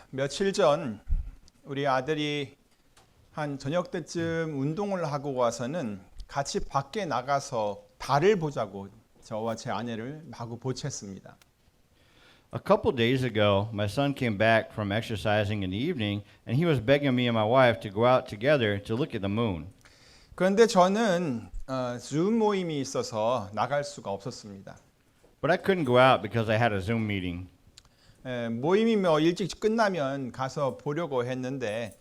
며칠 전 우리 아들이 한 저녁 때쯤 운동을 하고 와서는 같이 밖에 나가서 달을 보자고 저와 제 아내를 마구 보챘습니다. A couple days ago, my son came back from exercising in the evening, and he was begging me and my wife to go out together to look at the moon. 그런데 저는 줌 모임이 있어서 나갈 수가 없었습니다. But I couldn't go out because I had a Zoom meeting. 모임이 일찍 끝나면 가서 보려고 했는데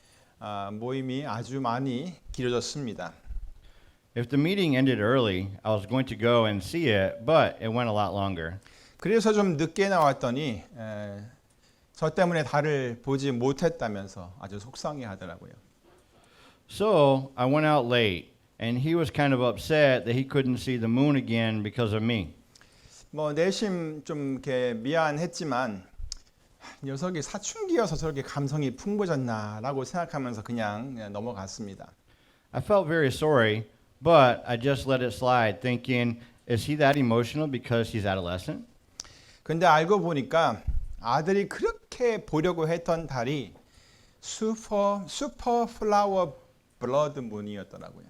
모임이 아주 많이 길어졌습니다. If the meeting ended early, I was going to go and see it, but it went a lot longer. 그래서 좀 늦게 나왔더니 저 때문에 달을 보지 못했다면서 아주 속상해하더라고요. So I went out late, and he was kind of upset that he couldn't see the moon again because of me. 내심 좀 이렇게 미안했지만 녀석이 사춘기여서 저렇게 감성이 풍부해졌나라고 생각하면서 그냥 넘어갔습니다. I felt very sorry, but I just let it slide, thinking, is he that emotional because he's adolescent? 근데 알고 보니까 아들이 그렇게 보려고 했던 달이 슈퍼 플라워 블러드 문이었더라고요.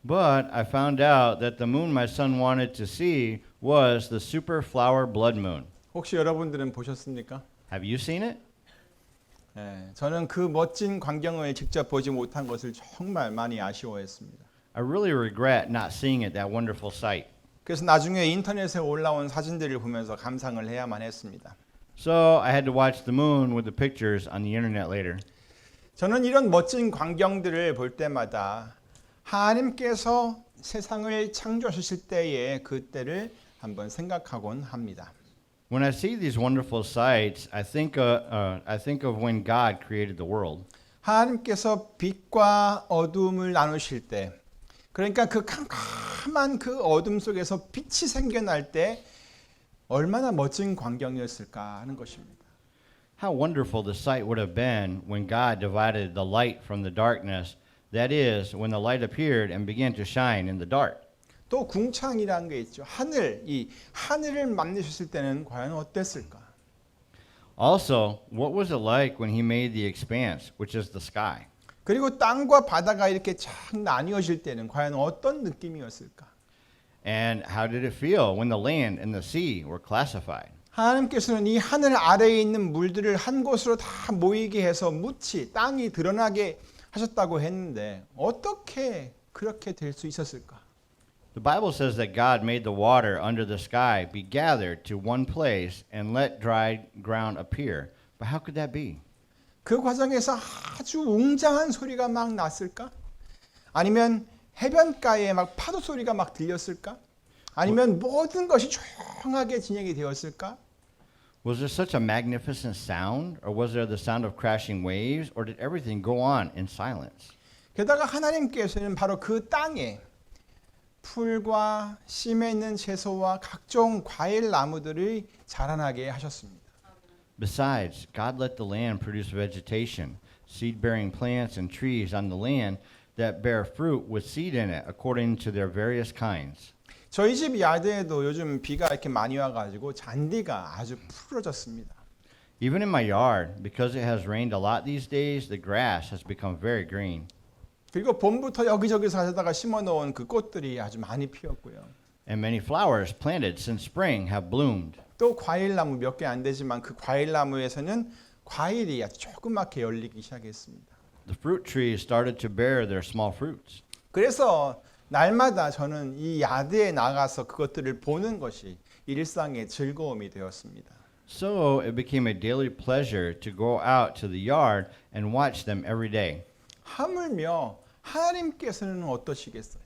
But I found out that the moon my son wanted to see was the super flower blood moon. 혹시 여러분들은 보셨습니까? Have you seen it? 저는 그 멋진 광경을 직접 보지 못한 것을 정말 많이 아쉬워했습니다. I really regret not seeing it, that wonderful sight. 그래서 나중에 인터넷에 올라온 사진들을 보면서 감상을 해야만 했습니다. So I had to watch the moon with the pictures on the internet later. 저는 이런 멋진 광경들을 볼 때마다 하나님께서 세상을 창조하실 때의 그때를 한번 생각하곤 합니다. When I see these wonderful sights, I think of when God created the world. 하나님께서 빛과 어둠을 나누실 때, 그러니까 그 캄캄한 그 어둠 속에서 빛이 생겨날 때 얼마나 멋진 광경이었을까 하는 것입니다. How wonderful the sight would have been when God divided the light from the darkness. That is, when the light appeared and began to shine in the dark. 또 궁창이라는 게 있죠. 이 하늘을 만드셨을 때는 과연 어땠을까? Also, what was it like when he made the expanse, which is the sky? 그리고 땅과 바다가 이렇게 쫙 나뉘어질 때는 과연 어떤 느낌이었을까? And how did it feel when the land and the sea were classified? 하나님께서는 이 하늘 아래에 있는 물들을 한 곳으로 다 모이게 해서 묻히 땅이 드러나게 하셨다고 했는데 어떻게 그렇게 될 수 있었을까? The Bible says that God made the water under the sky be gathered to one place and let dry ground appear. But how could that be? 그 과정에서 아주 웅장한 소리가 막 났을까? 아니면 해변가에 막 파도 소리가 막 들렸을까? 아니면 모든 것이 조용하게 진행이 되었을까? Was there such a magnificent sound, or was there the sound of crashing waves, or did everything go on in silence? 게다가 하나님께서는 바로 그 땅에 풀과 심에 있는 채소와 각종 과일 나무들을 자라나게 하셨습니다. Besides, God let the land produce vegetation, seed-bearing plants and trees on the land that bear fruit with seed in it according to their various kinds. 저희 집 야드에도 요즘 비가 이렇게 많이 와가지고 잔디가 아주 푸르러졌습니다. Even in my yard, because it has rained a lot these days, the grass has become very green. 그리고 봄부터 여기저기서 가져다가 심어놓은 그 꽃들이 아주 많이 피었고요. And many flowers planted since spring have bloomed. 또 과일나무 몇 개 안 되지만 그 과일나무에서는 과일이 아주 조그맣게 열리기 시작했습니다. The fruit trees started to bear their small fruits. 그래서 날마다 저는 이 야드에 나가서 그것들을 보는 것이 일상의 즐거움이 되었습니다. So it became a daily pleasure to go out to the yard and watch them every day. 하물며 하나님께서는 어떠시겠어요?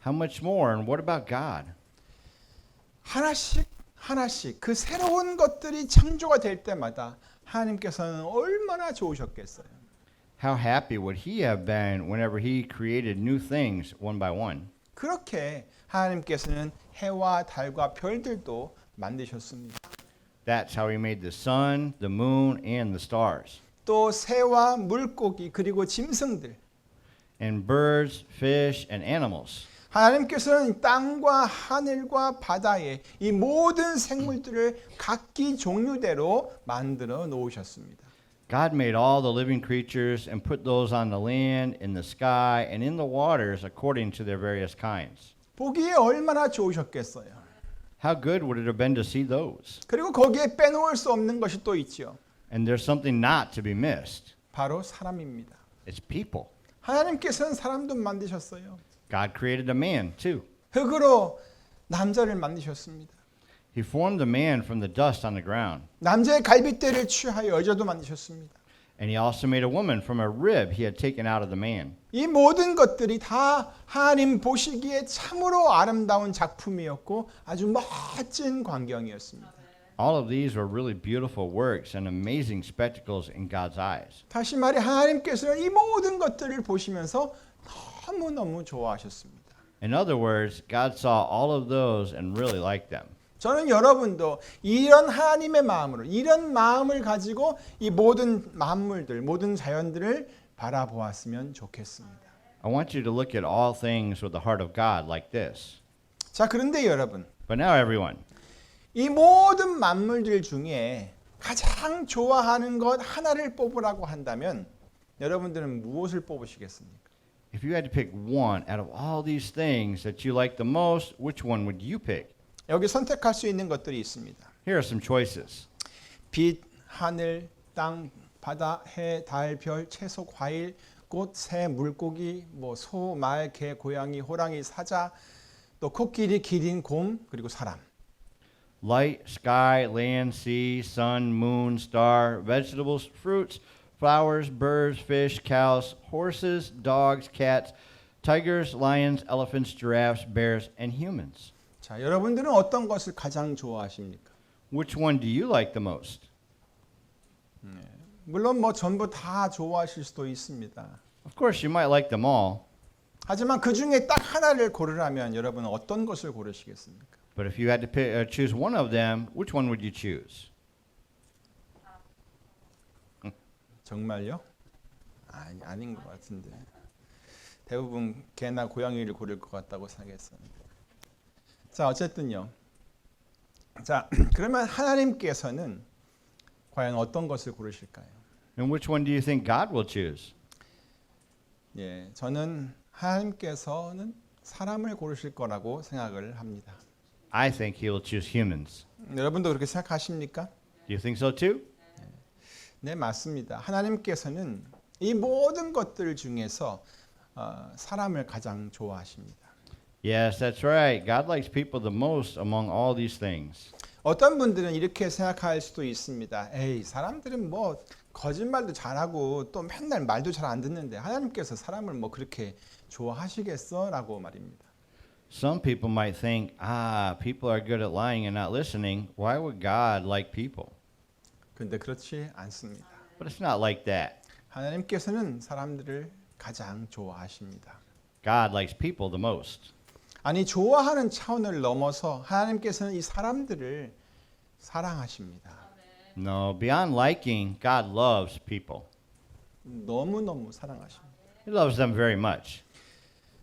How much more, and what about God? 하나씩 그 새로운 것들이 창조가 될 때마다 하나님께서는 얼마나 좋으셨겠어요. How happy would he have been whenever he created new things one by one? 그렇게 하나님께서는 해와 달과 별들도 만드셨습니다. That's how he made the sun, the moon, and the stars. 또 새와 물고기 그리고 짐승들 And birds, fish, and animals. 하나님께서는 땅과 하늘과 바다에 이 모든 생물들을 각기 종류대로 만들어 놓으셨습니다. God made all the living creatures and put those on the land, in the sky, and in the waters according to their various kinds. 보기에 얼마나 좋으셨겠어요. How good would it have been to see those? 그리고 거기에 빼놓을 수 없는 것이 또 있죠. And there's something not to be missed. 바로 사람입니다. It's people. 하나님께서는 사람도 만드셨어요. God created a man too. 흙으로 남자를 만드셨습니다. He formed the man from the dust on the ground. 남자의 갈빗대를 취하여 여자도 만드셨습니다. And he also made a woman from a rib he had taken out of the man. 이 모든 것들이 다 하나님 보시기에 참으로 아름다운 작품이었고 아주 멋진 광경이었습니다. All of these were really beautiful works and amazing spectacles in God's eyes. 다시 말해 하나님께서는 이 모든 것들을 보시면서 너무너무 좋아하셨습니다. In other words, God saw all of those and really liked them. 저는 여러분도 이런 하나님의 마음으로 이런 마음을 가지고 이 모든 만물들, 모든 자연들을 바라보았으면 좋겠습니다. I want you to look at all things with the heart of God like this. 자, 그런데 여러분, But now everyone, 이 모든 만물들 중에 가장 좋아하는 것 하나를 뽑으라고 한다면 여러분들은 무엇을 뽑으시겠습니까? if you had to pick one out of all these things that you like the most, which one would you pick? 여기 선택할 수 있는 것들이 있습니다. Here are some choices. 빛, 하늘, 땅, 바다, 해, 달, 별, 채소, 과일, 꽃, 새, 물고기, 소, 말, 개, 고양이, 호랑이, 사자, 또 코끼리, 기린, 곰, 그리고 사람. Light, sky, land, sea, sun, moon, star, vegetables, fruits, flowers, birds, fish, cows, horses, dogs, cats, tigers, lions, elephants, giraffes, bears, and humans. 자, 여러분들은 어떤 것을 가장 좋아하십니까? Which one do you like the most? 물론 전부 다 좋아하실 수도 있습니다. Of course, you might like them all, 하지만 그 중에 딱 하나를 고르라면 여러분은 어떤 것을 고르시겠습니까? but if you had to choose one of them, which one would you choose? 정말요? 아닌 것 같은데. 대부분 개나 고양이를 고를 것 같다고 생각했어요. 자, 어쨌든요. 자, 그러면 하나님께서는 과연 어떤 것을 고르실까요? And which one do you think God will choose? 예, 저는 하나님께서는 사람을 고르실 거라고 생각을 합니다. I think He will choose humans. 여러분도 그렇게 생각하십니까? Do you think so too? 네, 맞습니다. 하나님께서는 이 모든 것들 중에서 사람을 가장 좋아하십니다. Yes, that's right. God likes people the most among all these things. 어떤 분들은 이렇게 생각할 수도 있습니다. 에이, 사람들은 거짓말도 잘하고 또 맨날 말도 잘 안 듣는데 하나님께서 사람을 그렇게 좋아하시겠어? 라고 말입니다. Some people might think, people are good at lying and not listening. Why would God like people? 그런데 그렇지 않습니다. But it's not like that. 하나님께서는 사람들을 가장 좋아하십니다. God likes people the most. 아니, 좋아하는 차원을 넘어서 하나님께서는 이 사람들을 사랑하십니다. No, beyond liking, God loves people. 너무너무 사랑하십니다. He loves them very much.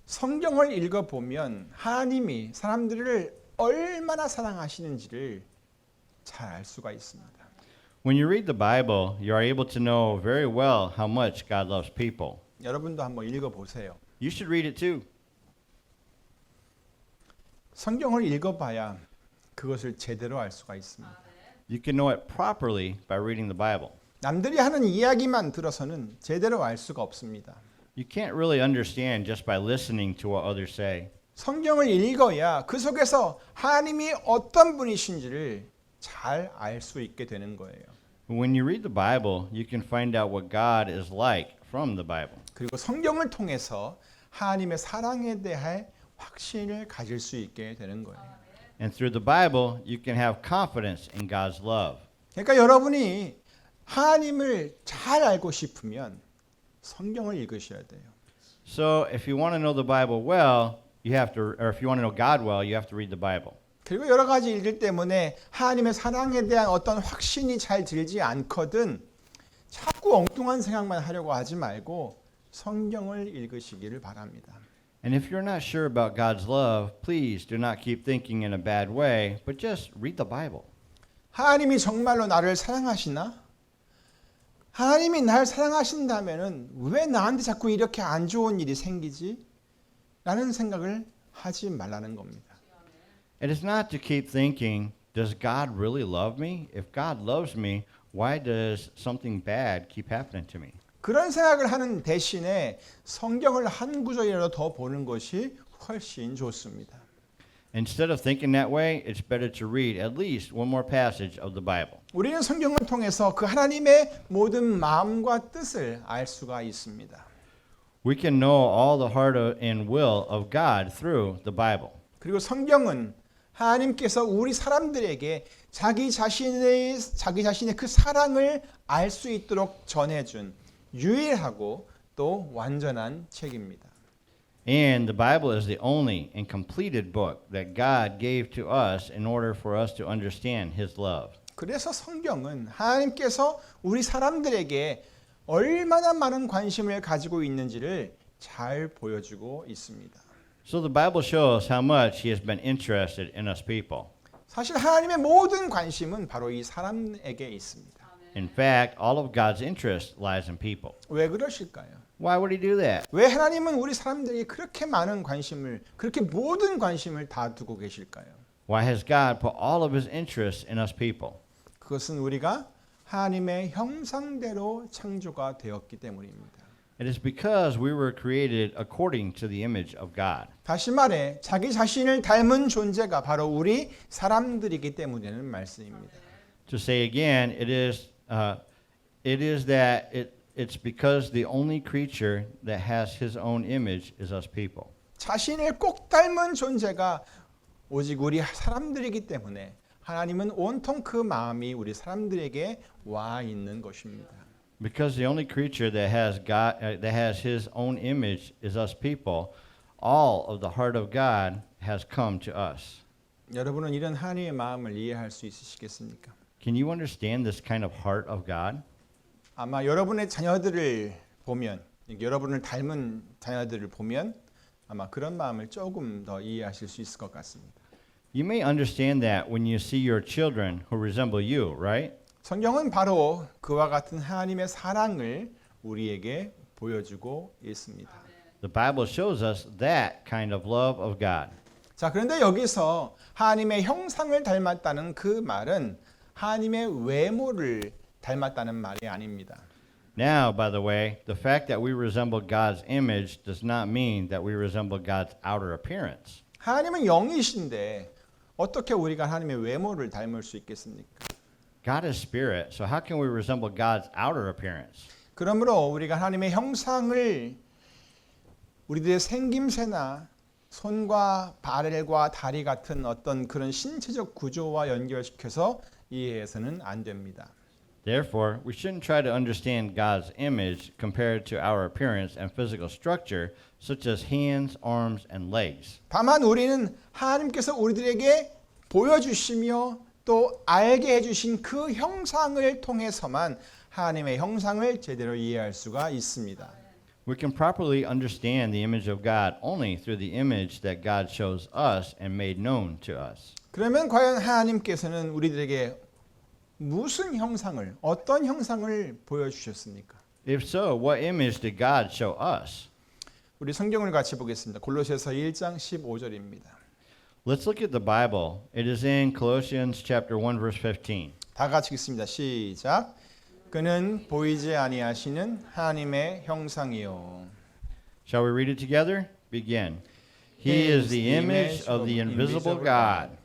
성경을 읽어보면 하나님이 사람들을 얼마나 사랑하시는지를 잘 알 수가 있습니다. When you read the Bible, you are able to know very well how much God loves people. 여러분도 한번 읽어보세요. You should read it too. 성경을 읽어봐야 그것을 제대로 알 수가 있습니다. You can know it properly by reading the Bible. 남들이 하는 이야기만 들어서는 제대로 알 수가 없습니다. You can't really understand just by listening to what others say. 성경을 읽어야 그 속에서 하나님이 어떤 분이신지를 잘 알 수 있게 되는 거예요. When you read the Bible, you can find out what God is like from the Bible. 그리고 성경을 통해서 하나님의 사랑에 대한 확신을 가질 수 있게 되는 거예요. And through the Bible, you can have confidence in God's love. 그러니까 여러분이 하나님을 잘 알고 싶으면 성경을 읽으셔야 돼요. So if you want to know the Bible well, you have to, or if you want to know God well, you have to read the Bible. 그리고 여러 가지 일들 때문에 하나님의 사랑에 대한 어떤 확신이 잘 들지 않거든 자꾸 엉뚱한 생각만 하려고 하지 말고 성경을 읽으시기를 바랍니다. And if you're not sure about God's love, please do not keep thinking in a bad way, but just read the Bible. 하나님이 정말로 나를 사랑하시나? 하나님이 날 사랑하신다면은 왜 나한테 자꾸 이렇게 안 좋은 일이 생기지? 라는 생각을 하지 말라는 겁니다. It is not to keep thinking, does God really love me? If God loves me, why does something bad keep happening to me? 그런 생각을 하는 대신에 성경을 한 구절이라도 더 보는 것이 훨씬 좋습니다. Instead of thinking that way, it's better to read at least one more passage of the Bible. 우리는 성경을 통해서 그 하나님의 모든 마음과 뜻을 알 수가 있습니다. We can know all the heart and will of God through the Bible. 그리고 성경은 하나님께서 우리 사람들에게 자기 자신의 그 사랑을 알 수 있도록 전해준 유일하고 또 완전한 책입니다. And the Bible is the only and completed book that God gave to us in order for us to understand His love. 그래서 성경은 하나님께서 우리 사람들에게 얼마나 많은 관심을 가지고 있는지를 잘 보여주고 있습니다. So the Bible shows how much He has been interested in us people. 사실 하나님의 모든 관심은 바로 이 사람에게 있습니다. In fact, all of God's interest lies in people. 왜 그러실까요? Why would He do that? 왜 하나님은 우리 사람들에게 그렇게 많은 관심을, 그렇게 모든 관심을 다 두고 계실까요? Why has God put all of His interest in us people? 그것은 우리가 하나님의 형상대로 창조가 되었기 때문입니다. It is because we were created according to the image of God. 다시 말해 자기 자신을 닮은 존재가 바로 우리 사람들이기 때문이라는 말씀입니다. To say again, it's because the only creature that has His own image is us people. 자신을 꼭 닮은 존재가 오직 우리 사람들이기 때문에 하나님은 온통 그 마음이 우리 사람들에게 와 있는 것입니다. Because the only creature that has His own image is us people, all of the heart of God has come to us. 여러분은 이런 하나님의 마음을 이해할 수 있으시겠습니까? Can you understand this kind of heart of God? 아마 여러분의 자녀들을 보면, 여러분을 닮은 자녀들을 보면 아마 그런 마음을 조금 더 이해하실 수 있을 것 같습니다. You may understand that when you see your children who resemble you, right? 성경은 바로 그와 같은 하나님의 사랑을 우리에게 보여주고 있습니다. The Bible shows us that kind of love of God. 자, 그런데 여기서 하나님의 형상을 닮았다는 그 말은 하나님의 외모를 닮았다는 말이 아닙니다. Now, by the way, the fact that we resemble God's image does not mean that we resemble God's outer appearance. 하나님은 영이신데 어떻게 우리가 하나님의 외모를 닮을 수 있겠습니까? God is spirit, so how can we resemble God's outer appearance? 그러므로 우리가 하나님의 형상을 우리들의 생김새나 손과 발과 다리 같은 어떤 그런 신체적 구조와 연결시켜서 이해해서는 안 됩니다. Therefore, we shouldn't try to understand God's image compared to our appearance and physical structure, such as hands, arms, and legs. 다만 우리는 하나님께서 우리들에게 보여주시며 또 알게 해주신 그 형상을 통해서만 하나님의 형상을 제대로 이해할 수가 있습니다. We can properly understand the image of God only through the image that God shows us and made known to us. 그러면 과연 하나님께서는 우리들에게 무슨 형상을, 어떤 형상을 보여주셨습니까? If so, what image did God show us? 우리 성경을 같이 보겠습니다. 골로새서 1장 15절입니다. Let's look at the Bible. It is in Colossians chapter 1 verse 15. 다 같이 읽습니다. 시작. 그는 보이지 아니하시는 하나님의 형상이요. Shall we read it together? Begin. He is the image of the invisible God.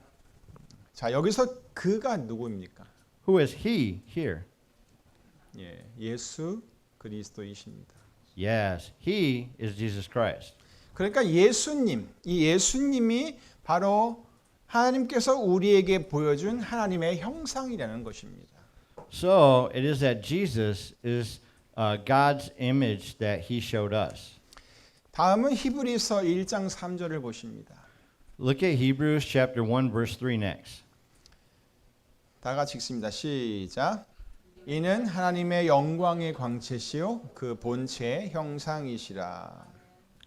자, 여기서 그가 누구입니까? Who is he here? 예, 예수 그리스도이십니다. Yes, he is Jesus Christ. 그러니까 예수님, 이 예수님이 바로 하나님께서 우리에게 보여준 하나님의 형상이라는 것입니다. So it is that Jesus is God's image that he showed us. 다음은 히브리서 1장 3절을 보십니다. Look at Hebrews chapter 1 verse 3 next. 다 같이 읽습니다. 시작. 이는 하나님의 영광의 광채시요 그 본체의 형상이시라.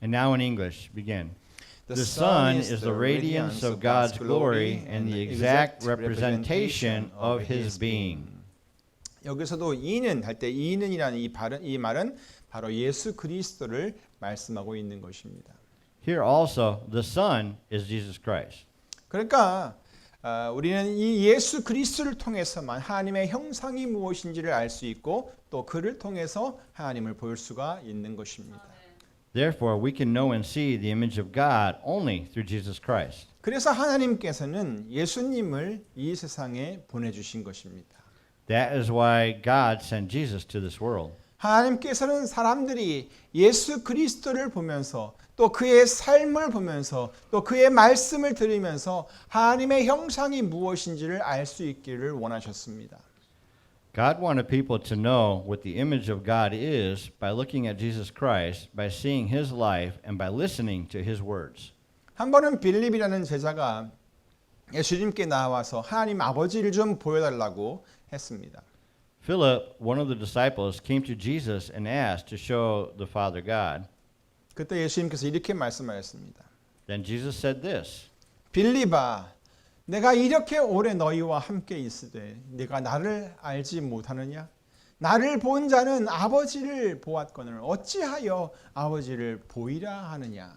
And now in English, begin. The sun is the radiance of God's glory and the exact representation of his being. 여기서도 이는 할 때 이는이라는 이 말은 바로 예수 그리스도를 말씀하고 있는 것입니다. Here also, the sun is Jesus Christ. 그러니까 우리는 이 예수 그리스도를 통해서만 하나님의 형상이 무엇인지를 알 수 있고 또 그를 통해서 하나님을 볼 수가 있는 것입니다. Therefore, we can know and see the image of God only through Jesus Christ. 그래서 하나님께서는 예수님을 이 세상에 보내주신 것입니다. That is why God sent Jesus to this world. 하나님께서는 사람들이 예수 그리스도를 보면서 또 그의 삶을 보면서 또 그의 말씀을 들으면서 하나님의 형상이 무엇인지를 알 수 있기를 원하셨습니다. God wanted people to know what the image of God is by looking at Jesus Christ, by seeing his life, and by listening to his words. 한 번은 빌립이라는 제자가 예수님께 나와서 하나님 아버지를 좀 보여달라고 했습니다. Philip, one of the disciples, came to Jesus and asked to show the Father God. 그때 예수님께서 이렇게 말씀하셨습니다. Then Jesus said this, 빌립아, 내가 이렇게 오래 너희와 함께 있으되 네가 나를 알지 못하느냐? 나를 본 자는 아버지를 보았거늘 어찌하여 아버지를 보이라 하느냐?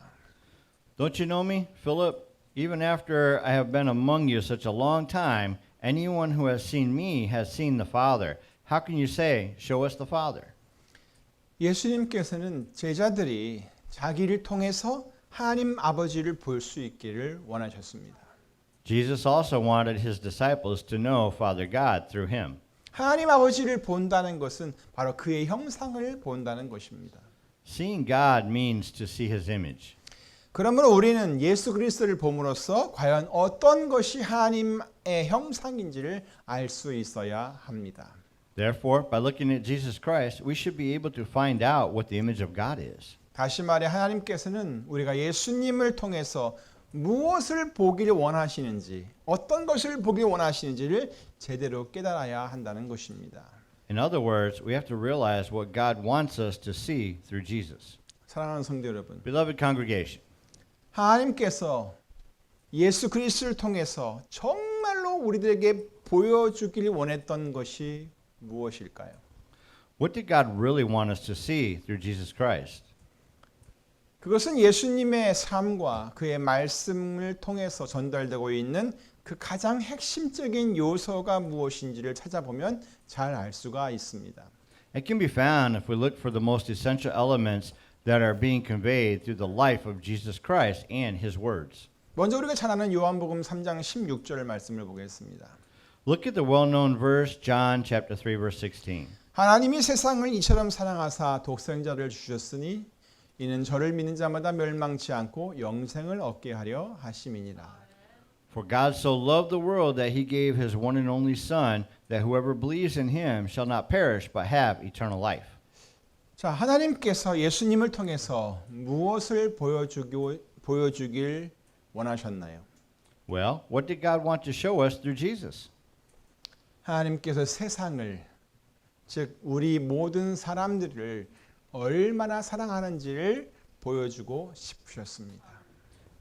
Don't you know me, Philip? Even after I have been among you such a long time, anyone who has seen me has seen the Father. How can you say, show us the Father? 예수님께서는 제자들이 자기를 통해서 하나님 아버지를 볼 수 있기를 원하셨습니다. Jesus also wanted his disciples to know Father God through him. 하나님 아버지를 본다는 것은 바로 그의 형상을 본다는 것입니다. Seeing God means to see his image. 그러므로 우리는 예수 그리스도를 봄으로써 과연 어떤 것이 하나님의 형상인지를 알 수 있어야 합니다. Therefore, by looking at Jesus Christ, we should be able to find out what the image of God is. 다시 말해 하나님께서는 우리가 예수님을 통해서 무엇을 보기를 원하시는지, 어떤 것을 보기를 원하시는지를 제대로 깨달아야 한다는 것입니다. In other words, we have to realize what God wants us to see through Jesus. 사랑하는 성도 여러분, Beloved congregation, 하나님께서 예수 그리스도를 통해서 정말로 우리들에게 보여주기를 원했던 것이 무엇일까요? what did God really want us to see through Jesus Christ? 그것은 예수님의 삶과 그의 말씀을 통해서 전달되고 있는 그 가장 핵심적인 요소가 무엇인지를 찾아보면 잘 알 수가 있습니다. It can be found if we look for the most essential elements that are being conveyed through the life of Jesus Christ and his words. 먼저 우리가 잘 아는 요한복음 3장 16절 말씀을 보겠습니다. Look at the well-known verse, John chapter 3, verse 16. 하나님이 세상을 이처럼 사랑하사 독생자를 주셨으니 이는 저를 믿는 자마다 멸망치 않고 영생을 얻게 하려 하심이니라. For God so loved the world that he gave his one and only Son, that whoever believes in him shall not perish but have eternal life. 자, 하나님께서 예수님을 통해서 무엇을 보여주길 원하셨나요? Well, what did God want to show us through Jesus? 하나님께서 세상을, 즉 우리 모든 사람들을 얼마나 사랑하는지를 보여주고 싶으셨습니다.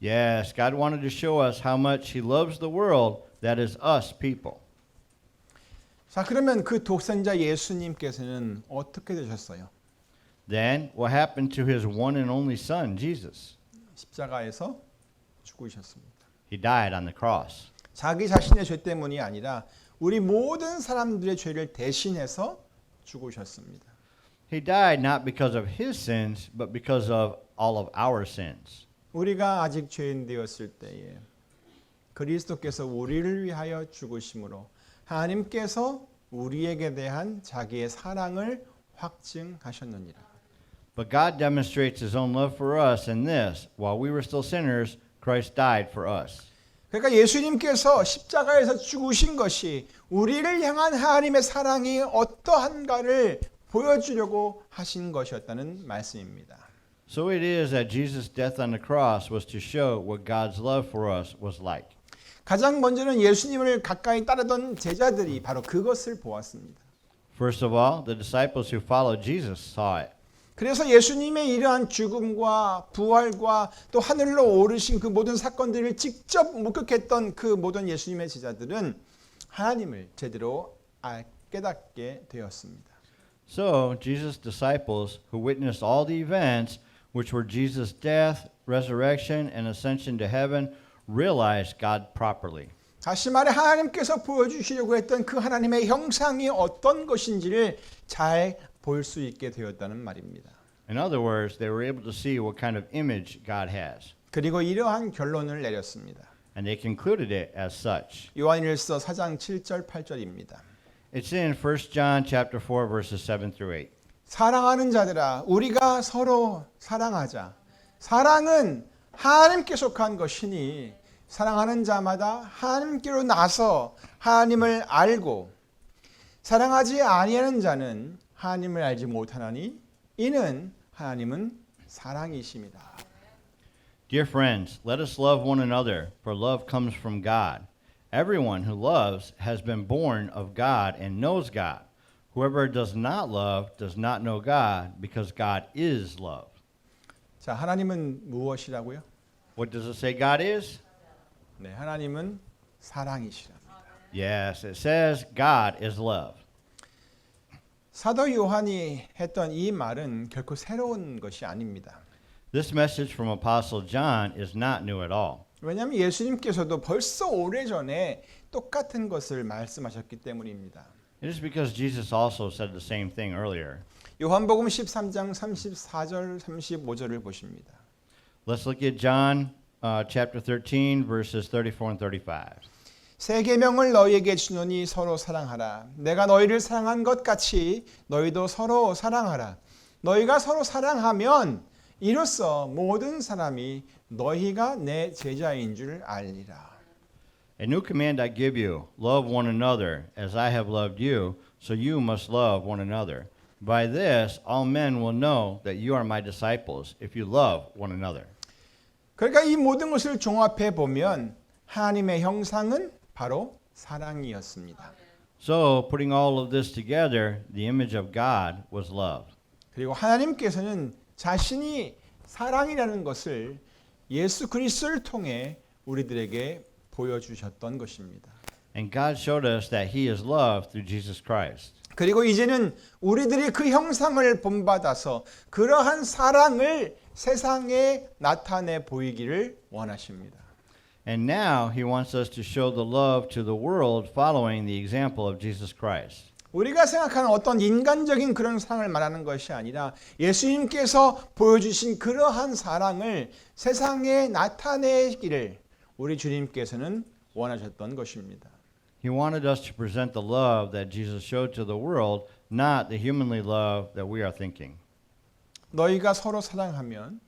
Yes, God wanted to show us how much he loves the world, that is us people. 자, 그러면 그 독생자 예수님께서는 어떻게 되셨어요? Then, what happened to his one and only Son, Jesus? 십자가에서 죽으셨습니다. He died on the cross. 자기 자신의 죄 때문이 아니라 우리 모든 사람들의 죄를 대신해서 죽으셨습니다. He died not because of his sins, but because of all of our sins. 우리가 아직 죄인 되었을 때에 그리스도께서 우리를 위하여 죽으심으로 하나님께서 우리에게 대한 자기의 사랑을 확증하셨느니라. But God demonstrates his own love for us in this: while we were still sinners, Christ died for us. 그러니까 예수님께서 십자가에서 죽으신 것이 우리를 향한 하나님의 사랑이 어떠한가를 보여주려고 하신 것이었다는 말씀입니다. So it is that Jesus' death on the cross was to show what God's love for us was like. 가장 먼저는 예수님을 가까이 따르던 제자들이 바로 그것을 보았습니다. First of all, the disciples who followed Jesus saw it. 그래서 예수님의 이러한 죽음과 부활과 또 하늘로 오르신 그 모든 사건들을 직접 목격했던 그 모든 예수님의 제자들은 하나님을 제대로 깨닫게 되었습니다. So, Jesus' disciples who witnessed all the events, which were Jesus' death, resurrection, and ascension to heaven, realized God properly. 다시 말해 하나님께서 보여주시려고 했던 그 하나님의 형상이 어떤 것인지를 잘 볼 수 있게 되었다는 말입니다. In other words, they were able to see what kind of image God has. 그리고 이러한 결론을 내렸습니다. And they concluded it as such. 요한일서 4장 7절 8절입니다. It's in 1 John chapter 4 verses 7 through 8. 사랑하는 자들아 우리가 서로 사랑하자. 사랑은 하나님께 속한 것이니 사랑하는 자마다 하나님께로 나서 하나님을 알고 사랑하지 아니하는 자는 하나님을 알지 못하나니 이는 하나님은 사랑이십니다. Dear friends, let us love one another, for love comes from God. Everyone who loves has been born of God and knows God. Whoever does not love does not know God, because God is love. 자, 하나님은 무엇이라고요? What does it say God is? 네, 하나님은 사랑이시랍니다. Yes, it says God is love. 사도 요한이 했던 이 말은 결코 새로운 것이 아닙니다. This message from Apostle John is not new at all. 왜냐하면 예수님께서도 벌써 오래전에 똑같은 것을 말씀하셨기 때문입니다. It is because Jesus also said the same thing earlier. 요한복음 13장 34절 35절을 보십니다. Let's look at John chapter 13 verses 34 and 35. 새 계명을 너희에게 주노니 서로 사랑하라. 내가 너희를 사랑한 것 같이 너희도 서로 사랑하라. 너희가 서로 사랑하면 이로써 모든 사람이 너희가 내 제자인 줄 알리라. A new command I give you, love one another as I have loved you, so you must love one another. By this all men will know that you are my disciples if you love one another. 그러니까 이 모든 것을 종합해 보면 하나님의 형상은 바로 사랑이었습니다. So, putting all of this together, the image of God was love. 그리고 하나님께서는 자신이 사랑이라는 것을 예수 그리스도를 통해 우리들에게 보여주셨던 것입니다. And God showed us that he is love through Jesus Christ. 그리고 이제는 우리들이 그 형상을 본받아서 그러한 사랑을 세상에 나타내 보이기를 원하십니다. And now he wants us to show the love to the world following the example of Jesus Christ. 우리가 생각하는 어떤 인간적인 그런 사랑을 말하는 것이 아니라 예수님께서 보여주신 그러한 사랑을 세상에 나타내기를 우리 주님께서는 원하셨던 것입니다. He wanted us to present the love that Jesus showed to the world, not the humanly love that we are thinking. 너희가 서로 사랑하면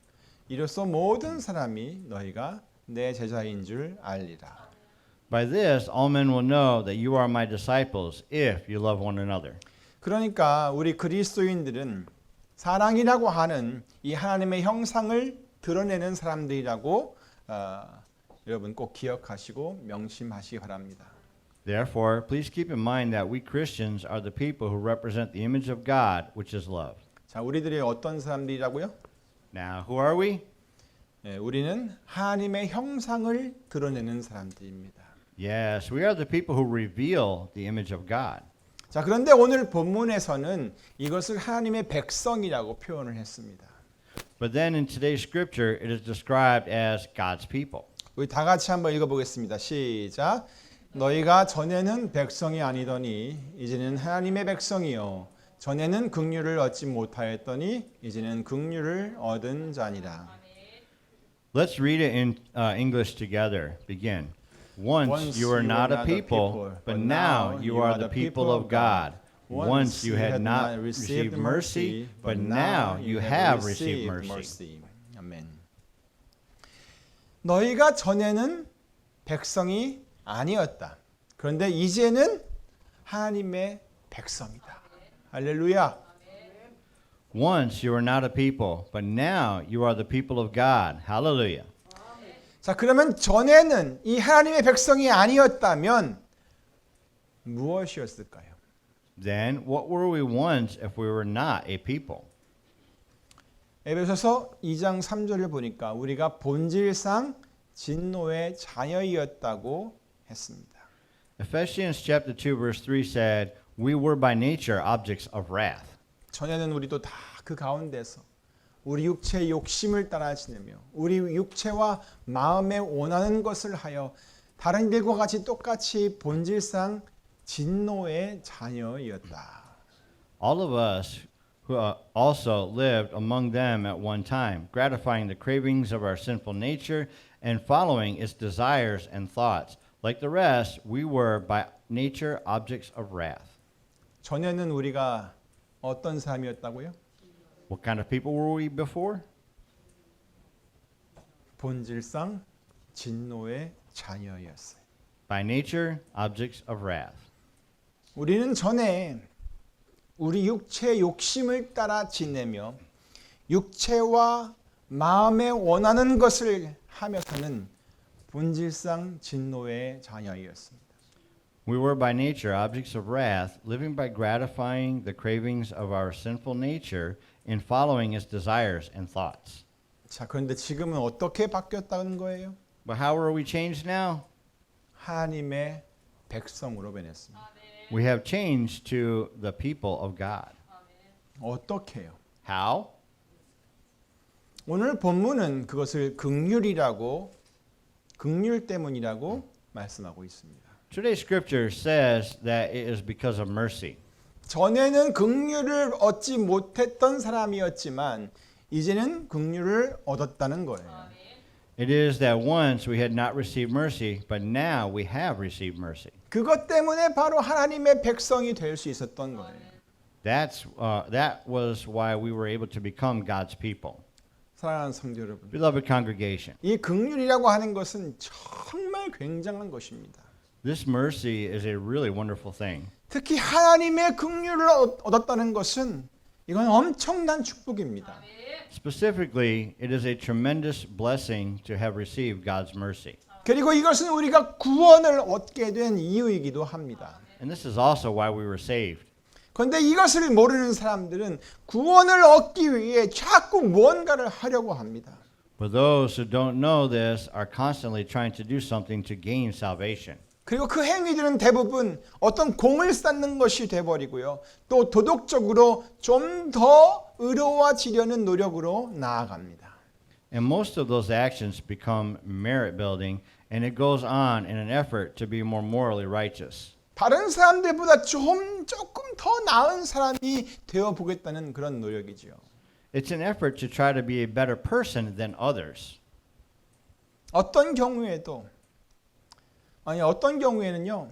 이로써 모든 사람이 너희가 내 제자인 줄 알리라. By this, all men will know that you are my disciples if you love one another. 그러니까 우리 그리스도인들은 사랑이라고 하는 이 하나님의 형상을 드러내는 사람들이라고 여러분 꼭 기억하시고 명심하시기 바랍니다. Therefore, please keep in mind that we Christians are the people who represent the image of God, which is love. 자, 우리들이 어떤 사람들이라고요? Now, who are we? 네, 우리는 하나님의 형상을 드러내는 사람들입니다. Yes, we are the people who reveal the image of God. 자, 그런데 오늘 본문에서는 이것을 하나님의 백성이라고 표현을 했습니다. But then in today's scripture, it is described as God's people. 우리 다 같이 한번 읽어보겠습니다. 시작. 너희가 전에는 백성이 아니더니 이제는 하나님의 백성이요 전에는 긍휼을 얻지 못하였더니 이제는 긍휼을 얻은 자니라. Let's read it in English together. Begin. Once you were not a people, but now you are the people of God. Once you had not received mercy, but now you have received mercy. 아멘. 너희가 전에는 백성이 아니었다. 그런데 이제는 하나님의 백성이다. 할렐루야. Once you were not a people, but now you are the people of God. Hallelujah. 자, 그러면 전에는 이 하나님의 백성이 아니었다면 무엇이었을까요? Then what were we once if we were not a people? 에베소서 2장 3절을 보니까 우리가 본질상 진노의 자녀이었다고 했습니다. Ephesians chapter 2 verse 3 said, "We were by nature objects of wrath." 전에는 우리도 다 그 가운데서 우리 육체의 욕심을 따라 지내며 우리 육체와 마음에 원하는 것을 하여 다른 일과 같이 똑같이 본질상 진노의 자녀이었다. All of us who also lived among them at one time, gratifying the cravings of our sinful nature and following its desires and thoughts. Like the rest, we were by nature objects of wrath. 전에는 우리가 어떤 삶이었다고요? What kind of people were we before? 본질상 진노의 자녀였어요. By nature, objects of wrath. 우리는 전에 우리 육체의 욕심을 따라 지내며 육체와 마음에 원하는 것을 하면서는 본질상 진노의 자녀였습니다. We were by nature objects of wrath, living by gratifying the cravings of our sinful nature and following its desires and thoughts. 자, 그런데 지금은 어떻게 바뀌었다는 거예요? But how are we changed now? 하나님의 백성으로 변했습니다. We have changed to the people of God. 어떻게요? How? 오늘 본문은 그것을 긍휼 때문이라고 말씀하고 있습니다. Today's scripture says that it is because of mercy. 전에는 긍휼을 얻지 못했던 사람이었지만 이제는 긍휼을 얻었다는 거예요. It is that once we had not received mercy, but now we have received mercy. 그것 때문에 바로 하나님의 백성이 될 수 있었던 거예요. That was why we were able to become God's people. 사랑하는 성도 여러분, Beloved congregation, 이 긍휼이라고 하는 것은 정말 굉장한 것입니다. this mercy is a really wonderful thing. 특히 하나님의 긍휼을 얻었다는 것은 이건 엄청난 축복입니다. Specifically, it is a tremendous blessing to have received God's mercy. 그리고 이것은 우리가 구원을 얻게 된 이유이기도 합니다. And this is also why we were saved. 그런데 이것을 모르는 사람들은 구원을 얻기 위해 자꾸 무언가를 하려고 합니다. But those who don't know this are constantly trying to do something to gain salvation. 그리고 그 행위들은 대부분 어떤 공을 쌓는 것이 돼버리고요. 또 도덕적으로 좀 더 의로워지려는 노력으로 나아갑니다. And most of those actions become merit building, and it goes on in an effort to be more morally righteous. 다른 사람들보다 조금 더 나은 사람이 되어 보겠다는 그런 노력이지요. It's an effort to try to be a better person than others. 어떤 경우에는요.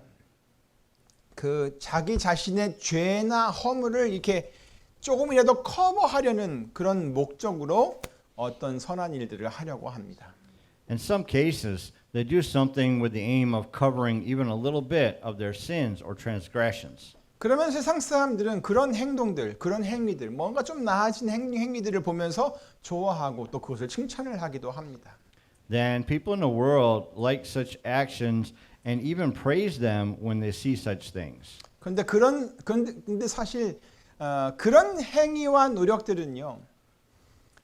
그 자기 자신의 죄나 허물을 이렇게 조금이라도 커버하려는 그런 목적으로 어떤 선한 일들을 하려고 합니다. In some cases, they do something with the aim of covering even a little bit of their sins or transgressions. 그러면 세상 사람들은 그런 행동들, 그런 행위들, 뭔가 좀 나아진 행위들을 보면서 좋아하고 또 그것을 칭찬을 하기도 합니다. Then people in the world like such actions and even praise them when they see such things. 근데 사실 그런 행위와 노력들은요.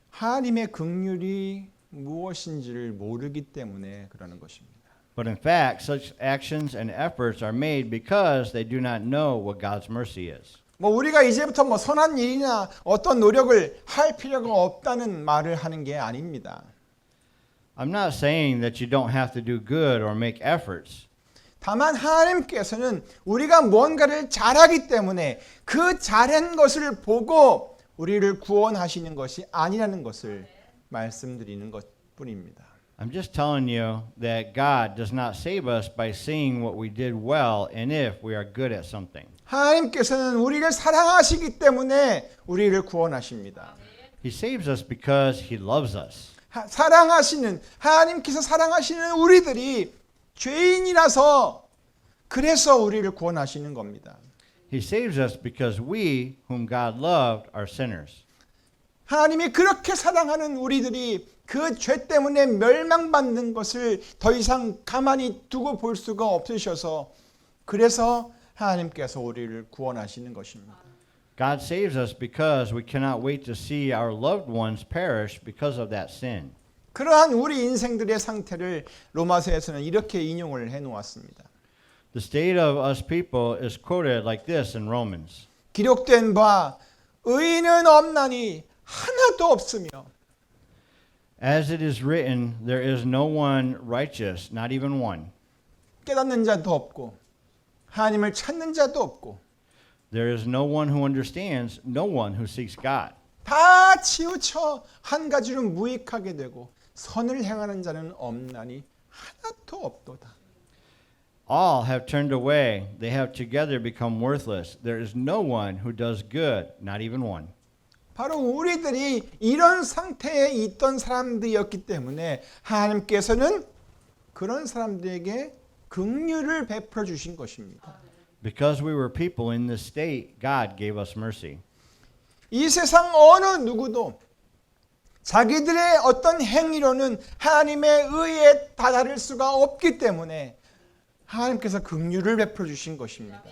하나님의 긍휼이 무엇인지를 모르기 때문에 그러는 것입니다. But in fact, such actions and efforts are made because they do not know what God's mercy is. 뭐 우리가 이제부터 뭐 선한 일이나 어떤 노력을 할 필요가 없다는 말을 하는 게 아닙니다. I'm not saying that you don't have to do good or make efforts. 다만 하나님께서는 우리가 뭔가를 잘하기 때문에 그 잘한 것을 보고 우리를 구원하시는 것이 아니라는 것을 말씀드리는 것뿐입니다. I'm just telling you that God does not save us by seeing what we did well and if we are good at something. 하나님께서는 우리를 사랑하시기 때문에 우리를 구원하십니다. He saves us because He loves us. 하나님께서 사랑하시는 우리들이 죄인이라서 그래서 우리를 구원하시는 겁니다. He saves us because we, whom God loved, are sinners. 하나님이 그렇게 사랑하는 우리들이 그 죄 때문에 멸망받는 것을 더 이상 가만히 두고 볼 수가 없으셔서 그래서 하나님께서 우리를 구원하시는 것입니다. God saves us because we cannot wait to see our loved ones perish because of that sin. 그러한 우리 인생들의 상태를 로마서에서는 이렇게 인용을 해 놓았습니다. The state of us people is quoted like this in Romans. 기록된 바 의인은 없나니 하나도 없으며 As it is written, there is no one righteous, not even one. 깨닫는 자도 없고 하나님을 찾는 자도 없고 There is no one who understands, no one who seeks God. 다 치우쳐 한 가지로 무익하게 되고 선을 행하는 자는 없나니 하나도 없도다. All have turned away. They have together become worthless. There is no one who does good, not even one. 바로 우리들이 이런 상태에 있던 사람들이었기 때문에 하나님께서는 그런 사람들에게 긍휼을 베풀어 주신 것입니다. Because we were people in this state, God gave us mercy. 이 세상 어느 누구도 자기들의 어떤 행위로는 하나님의 의에 다다를 수가 없기 때문에 하나님께서 긍휼을 베풀어 주신 것입니다.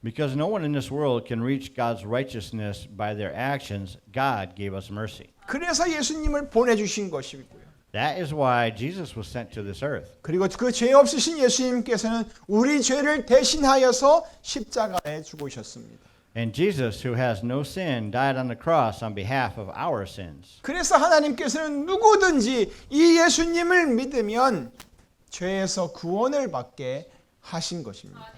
Because no one in this world can reach God's righteousness by their actions, God gave us mercy. 그래서 예수님을 보내주신 것이고요. That is why Jesus was sent to this earth. 그리고 그 죄 없으신 예수님께서는 우리 죄를 대신하여서 십자가에 죽으셨습니다. And Jesus, who has no sin, died on the cross on behalf of our sins. 그래서 하나님께서는 누구든지 이 예수님을 믿으면 죄에서 구원을 받게 하신 것입니다.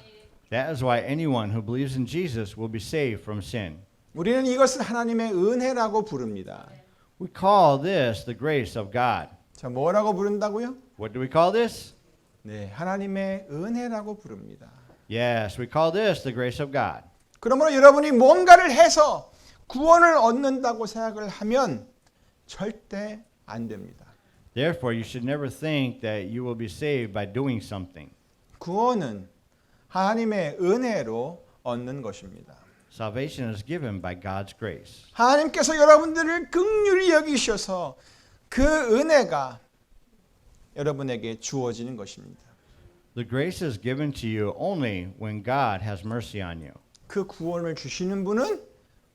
That is why anyone who believes in Jesus will be saved from sin. 우리는 이것을 하나님의 은혜라고 부릅니다. We call this the grace of God. 자, 뭐라고 부른다고요? What do we call this? 네, 하나님의 은혜라고 부릅니다. Yes, we call this the grace of God. 그러므로 여러분이 뭔가를 해서 구원을 얻는다고 생각을 하면 절대 안 됩니다. Therefore, you should never think that you will be saved by doing something. 구원은 하나님의 은혜로 얻는 것입니다. Salvation is given by God's grace. 하나님께서 여러분들을 긍휼히 여기셔서 그 은혜가 여러분에게 주어지는 것입니다. The grace is given to you only when God has mercy on you. 그 구원을 주시는 분은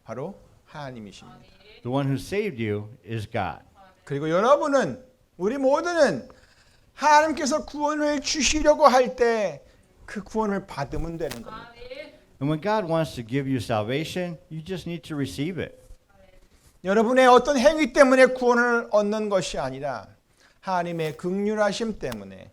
바로 하나님이십니다. The one who saved you is God. 그리고 여러분은 우리 모두는 하나님께서 구원을 주시려고 할 때 그 구원을 받으면 되는 겁니다. And when God wants to give you salvation, you just need to receive it. 여러분의 어떤 행위 때문에 구원을 얻는 것이 아니라 하나님의 긍휼하심 때문에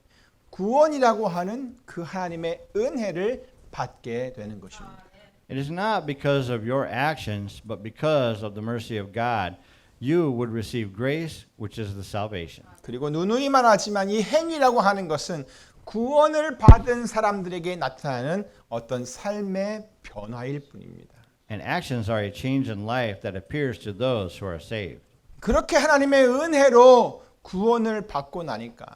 구원이라고 하는 그 하나님의 은혜를 받게 되는 것입니다. It is not because of your actions, but because of the mercy of God, you would receive grace, which is the salvation. 그리고 누누이 말하지만 이 행위라고 하는 것은 구원을 받은 사람들에게 나타나는 어떤 삶의 변화일 뿐입니다. And actions are a change in life that appears to those who are saved. 그렇게 하나님의 은혜로 구원을 받고 나니까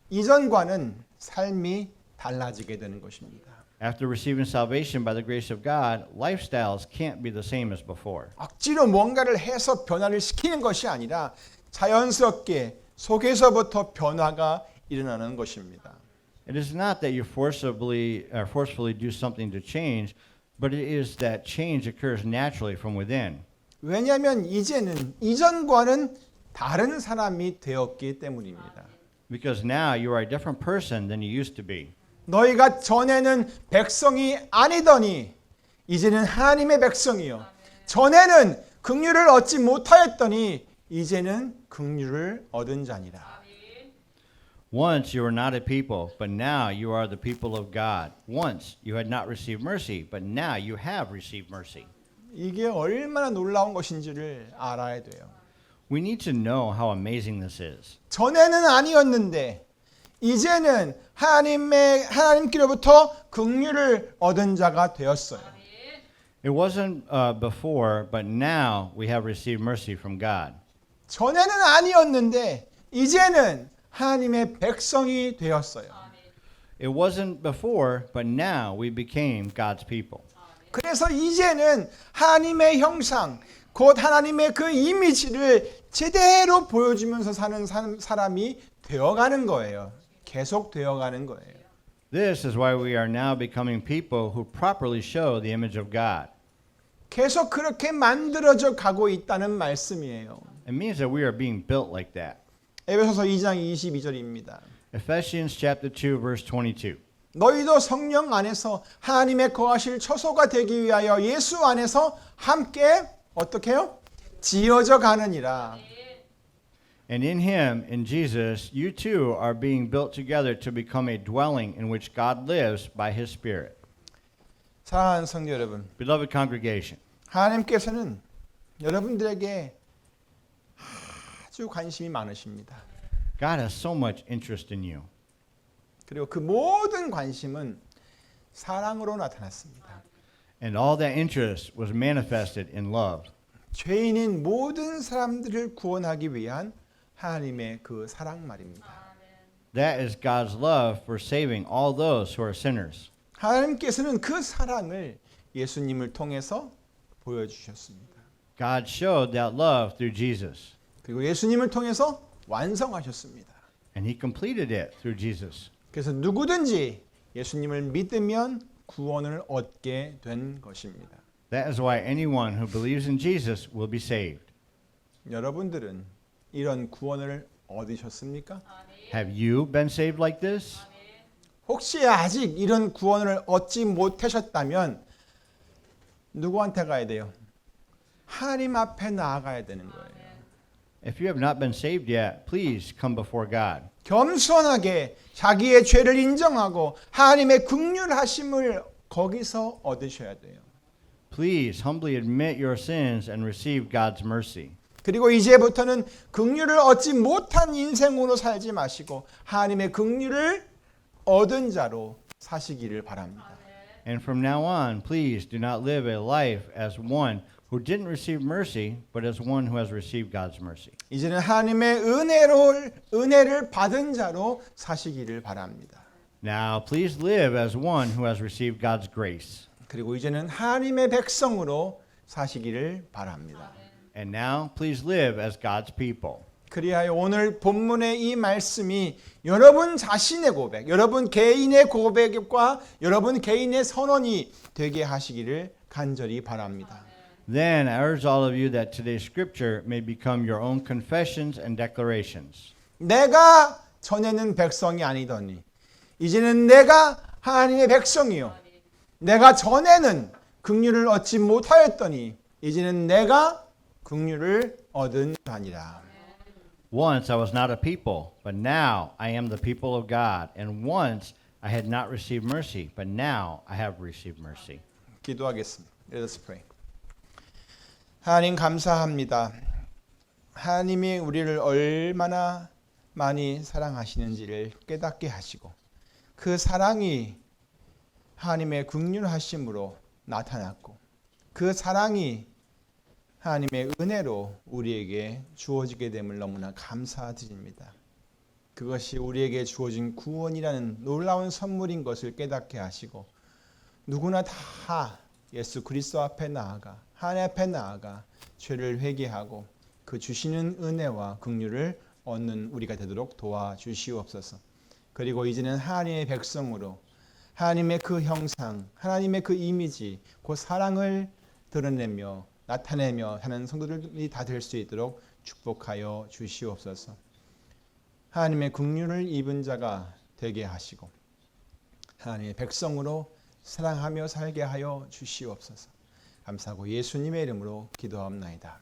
이전과는 삶이 달라지게 되는 것입니다. After receiving salvation by the grace of God, lifestyles can't be the same as before. 억지로 뭔가를 해서 변화를 시키는 것이 아니라 자연스럽게 속에서부터 변화가 일어나는 것입니다. It is not that you forcefully do something to change, but it is that change occurs naturally from within. 왜냐하면 이제는 이전과는 다른 사람이 되었기 때문입니다. Because now you are a different person than you used to be. 너희가 전에는 백성이 아니더니 이제는 하나님의 백성이요. 전에는 긍휼을 얻지 못하였더니 이제는 긍휼을 얻은 자니라. Once you were not a people, but now you are the people of God. Once you had not received mercy, but now you have received mercy. 이게 얼마나 놀라운 것인지를 알아야 돼요. We need to know how amazing this is. 전에는 아니었는데 이제는 하나님께로부터 긍휼을 얻은 자가 되었어요. It wasn't before, but now we have received mercy from God. 전에는 아니었는데 이제는 하나님의 백성이 되었어요. It wasn't before, but now we became God's people. 그래서 이제는 하나님의 형상, 곧 하나님의 그 이미지를 제대로 보여주면서 사는 사람이 되어가는 거예요. 계속 되어가는 거예요. This is why we are now becoming people who properly show the image of God. 계속 그렇게 만들어져 가고 있다는 말씀이에요. It means that we are being built like that. 에베소서 2장 22절입니다. Ephesians chapter 2 verse 22. 너희도 성령 안에서 하나님의 거하실 처소가 되기 위하여 예수 안에서 함께 어떻게 해요? 지어져 가느니라. And in him, in Jesus, you too are being built together to become a dwelling in which God lives by his Spirit. 사랑하는 성도 여러분, Beloved congregation, 하나님께서는 여러분들에게 아주 관심이 많으십니다. God has so much interest in you. 그리고 그 모든 관심은 사랑으로 나타났습니다. And all that interest was manifested in love. 죄인인 모든 사람들을 구원하기 위한 하나님의 그 사랑 말입니다. That is God's love for saving all those who are sinners. 하나님께서는 그 사랑을 예수님을 통해서 보여주셨습니다. God showed that love through Jesus, 그리고 예수님을 통해서 완성하셨습니다. and he completed it through Jesus. 그래서 누구든지 예수님을 믿으면 구원을 얻게 된 것입니다. That is why anyone who believes in Jesus will be saved. 여러분들은 이런 구원을 얻으셨습니까? Have you been saved like this? 혹시 아직 이런 구원을 얻지 못하셨다면 누구한테 가야 돼요? 하나님 앞에 나아가야 되는 거예요. If you have not been saved yet, please come before God. 겸손하게 자기의 죄를 인정하고 하나님의 긍휼하심을 거기서 얻으셔야 돼요. Please humbly admit your sins and receive God's mercy. 그리고 이제부터는 긍휼을 얻지 못한 인생으로 살지 마시고 하나님의 긍휼을 얻은 자로 사시기를 바랍니다. And from now on, please do not live a life as one who didn't receive mercy, but as one who has received God's mercy. 이제는 하나님의 은혜를 받은 자로 사시기를 바랍니다. Now, please live as one who has received God's grace. 그리고 이제는 하나님의 백성으로 사시기를 바랍니다. And now, please live as God's people. 그리하여 오늘 본문의 이 말씀이 여러분 자신의 고백, 여러분 개인의 고백과 여러분 개인의 선언이 되게 하시기를 간절히 바랍니다. Then I urge all of you that today's scripture may become your own confessions and declarations. 내가 전에는 백성이 아니더니 이제는 내가 하나님의 백성이요. 내가 전에는 긍휼을 얻지 못하였더니 이제는 내가 긍휼을 얻은 자니라. Once I was not a people, but now I am the people of God. And once I had not received mercy, but now I have received mercy. 기도하겠습니다. Let us pray. 하나님 감사합니다. 하나님이 우리를 얼마나 많이 사랑하시는지를 깨닫게 하시고 그 사랑이 하나님의 긍휼하심으로 나타났고 그 사랑이 하나님의 은혜로 우리에게 주어지게 됨을 너무나 감사드립니다. 그것이 우리에게 주어진 구원이라는 놀라운 선물인 것을 깨닫게 하시고 누구나 다 예수 그리스도 앞에 나아가 하나님 앞에 나아가 죄를 회개하고 그 주시는 은혜와 긍휼을 얻는 우리가 되도록 도와주시옵소서. 그리고 이제는 하나님의 백성으로 하나님의 그 형상, 하나님의 그 이미지, 그 사랑을 드러내며 나타내며 사는 성도들이 다 될 수 있도록 축복하여 주시옵소서. 하나님의 긍휼을 입은 자가 되게 하시고 하나님의 백성으로 사랑하며 살게 하여 주시옵소서. 감사하고 예수님의 이름으로 기도합나이다.